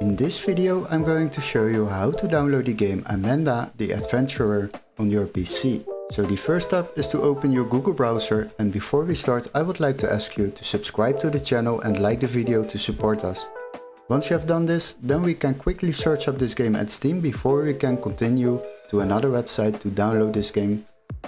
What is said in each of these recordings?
In this video I'm going to show you how to download the game Amanda the Adventurer on your PC. So the first step is to open your Google browser, and before we start I would like to ask you to subscribe to the channel and like the video to support us. Once you have done this, then we can quickly search up this game at Steam before we can continue to another website to download this game.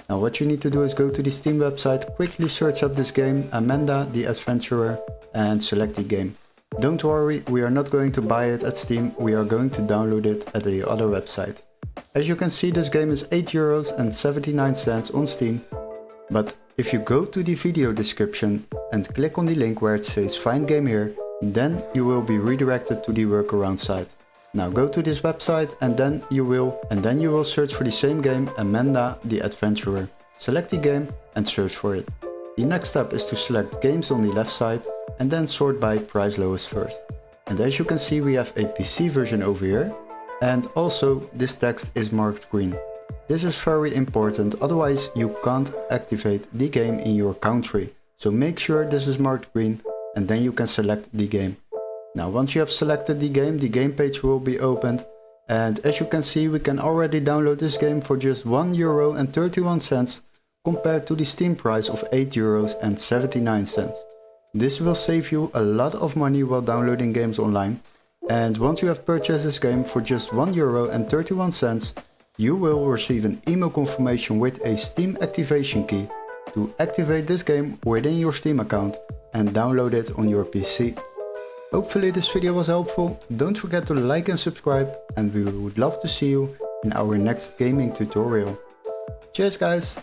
Now what you need to do is go to the Steam website, quickly search up this game Amanda the Adventurer and select the game. Don't worry, we are not going to buy it at Steam, we are going to download it at the other website. As you can see, this game is €8.79 on Steam, but if you go to the video description and click on the link where it says find game here, then you will be redirected to the workaround site. Now go to this website and then you will search for the same game Amanda the Adventurer. Select the game and search for it. The next step is to select games on the left side and then sort by price lowest first. And as you can see, we have a PC version over here, and also this text is marked green. This is very important, otherwise you can't activate the game in your country. So make sure this is marked green and then you can select the game. Now once you have selected the game page will be opened, and as you can see we can already download this game for just €1.31 compared to the Steam price of €8.79. This will save you a lot of money while downloading games online, and once you have purchased this game for just €1.31, you will receive an email confirmation with a Steam activation key to activate this game within your Steam account and download it on your PC. Hopefully this video was helpful, don't forget to like and subscribe, and we would love to see you in our next gaming tutorial. Cheers guys!